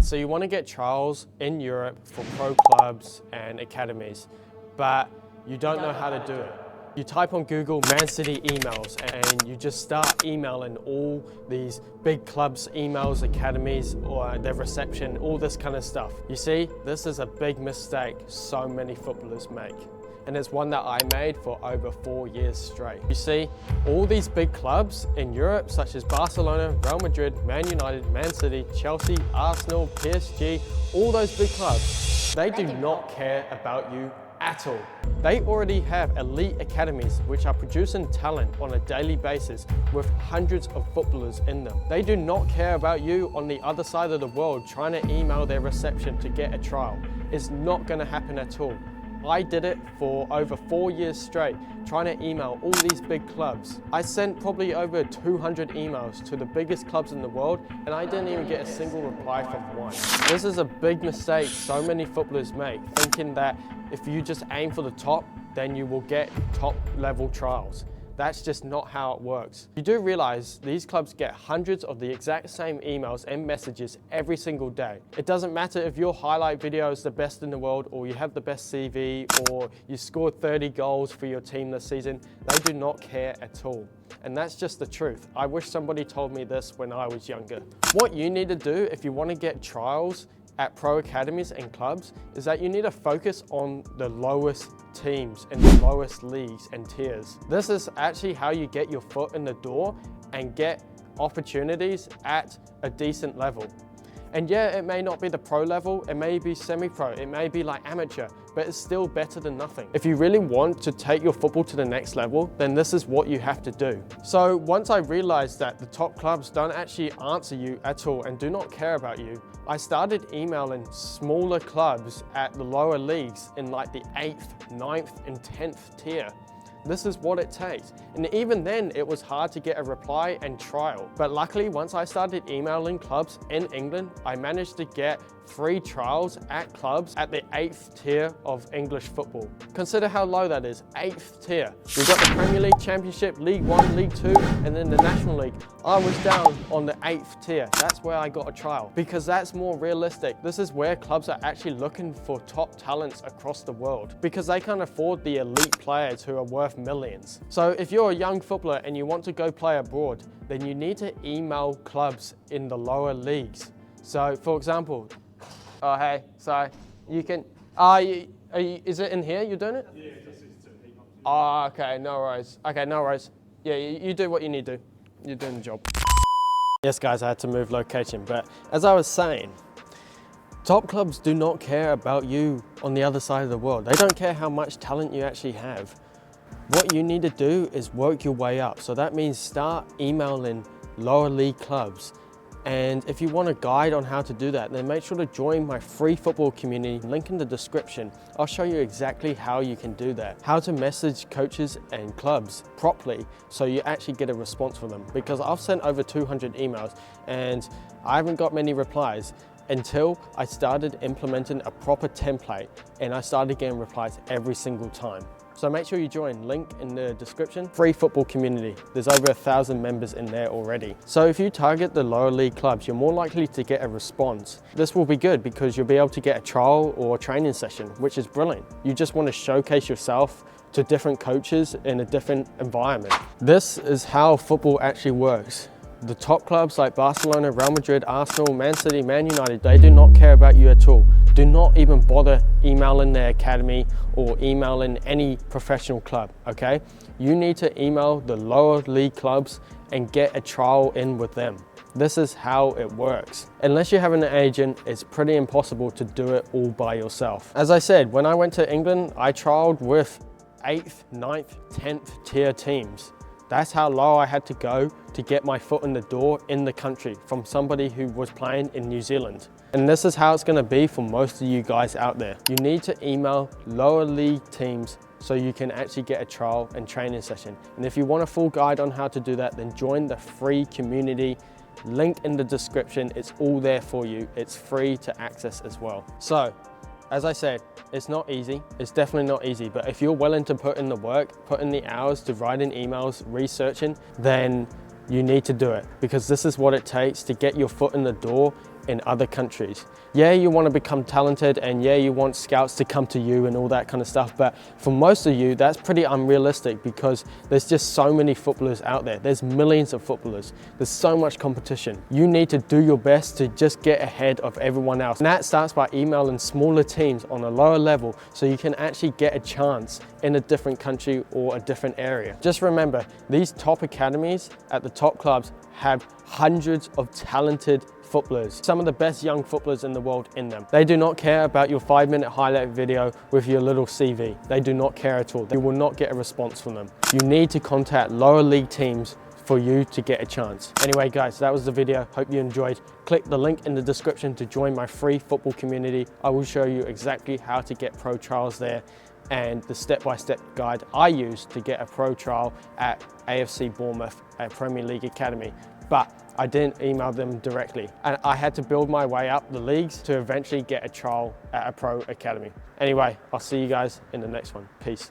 So you want to get trials in Europe for pro clubs and academies, but you don't know how to do it. You type on Google Man City emails and you just start emailing all these big clubs, emails, academies, or their reception, all this kind of stuff. You see, this is a big mistake so many footballers make. And it's one that I made for over 4 years straight. You see, all these big clubs in Europe, such as Barcelona, Real Madrid, Man United, Man City, Chelsea, Arsenal, PSG, all those big clubs, they do not care about you at all. They already have elite academies which are producing talent on a daily basis with hundreds of footballers in them. They do not care about you on the other side of the world trying to email their reception to get a trial. It's not going to happen at all. I did it for over 4 years straight, trying to email all these big clubs. I sent probably over 200 emails to the biggest clubs in the world, and I didn't even get a single reply from one. This is a big mistake so many footballers make, thinking that if you just aim for the top, then you will get top level trials. That's just not how it works. You do realize these clubs get hundreds of the exact same emails and messages every single day. It doesn't matter if your highlight video is the best in the world, or you have the best CV, or you scored 30 goals for your team this season. They do not care at all. And that's just the truth. I wish somebody told me this when I was younger. What you need to do if you want to get trials at pro academies and clubs is that you need to focus on the lowest teams in the lowest leagues and tiers. This is actually how you get your foot in the door and get opportunities at a decent level. And yeah, it may not be the pro level, it may be semi-pro, it may be like amateur, but it's still better than nothing. If you really want to take your football to the next level, then this is what you have to do. So once I realized that the top clubs don't actually answer you at all and do not care about you, I started emailing smaller clubs at the lower leagues in like the 8th, 9th, and 10th tier. This is what it takes. And even then, it was hard to get a reply and trial. But luckily, once I started emailing clubs in England, I managed to get free trials at clubs at the 8th tier of English football. Consider how low that is, 8th tier. We've got the Premier League, Championship, League One, League Two, and then the National League. I was down on the 8th tier. That's where I got a trial, because that's more realistic. This is where clubs are actually looking for top talents across the world, because they can't afford the elite players who are worth millions. So if you're a young footballer and you want to go play abroad, then you need to email clubs in the lower leagues. So for example, oh hey, sorry, you can, is it in here you're doing it? Yeah, just oh, okay, no worries. Okay, no worries. Yeah, you do what you need to do. You're doing the job. Yes guys, I had to move location, but as I was saying, top clubs do not care about you on the other side of the world. They don't care how much talent you actually have. What you need to do is work your way up. So that means start emailing lower league clubs. And if you want a guide on how to do that, then make sure to join my free football community, link in the description. I'll show you exactly how you can do that. How to message coaches and clubs properly so you actually get a response from them. Because I've sent over 200 emails and I haven't got many replies until I started implementing a proper template and I started getting replies every single time. So make sure you join, link in the description. Free football community. There's over 1,000 members in there already. So if you target the lower league clubs, you're more likely to get a response. This will be good because you'll be able to get a trial or a training session, which is brilliant. You just want to showcase yourself to different coaches in a different environment. This is how football actually works. The top clubs like Barcelona, Real Madrid, Arsenal, Man City, Man United, they do not care about you at all. Do not even bother emailing their academy or emailing any professional club, okay? You need to email the lower league clubs and get a trial in with them. This is how it works. Unless you have an agent, it's pretty impossible to do it all by yourself. As I said, when I went to England, I trialed with 8th, 9th, 10th tier teams. That's how low I had to go to get my foot in the door in the country from somebody who was playing in New Zealand. And this is how it's gonna be for most of you guys out there. You need to email lower league teams so you can actually get a trial and training session. And if you want a full guide on how to do that, then join the free community. Link in the description, it's all there for you. It's free to access as well. So, as I said, it's not easy. It's definitely not easy, but if you're willing to put in the work, put in the hours to writing emails, researching, then you need to do it, because this is what it takes to get your foot in the door in other countries. Yeah, you want to become talented, and yeah, you want scouts to come to you and all that kind of stuff, but for most of you, that's pretty unrealistic because there's just so many footballers out there. There's millions of footballers. There's so much competition. You need to do your best to just get ahead of everyone else. And that starts by emailing smaller teams on a lower level so you can actually get a chance in a different country or a different area. Just remember, these top academies at the top clubs have hundreds of talented footballers, some of the best young footballers in the world in them. They do not care about your 5-minute highlight video with your little CV. They do not care at all. You will not get a response from them. You need to contact lower league teams for you to get a chance. Anyway guys, that was the video. Hope you enjoyed. Click the link in the description to join my free football community. I will show you exactly how to get pro trials there and the step-by-step guide I use to get a pro trial at AFC Bournemouth, a Premier League academy. But I didn't email them directly, and I had to build my way up the leagues to eventually get a trial at a pro academy. Anyway, I'll see you guys in the next one. Peace.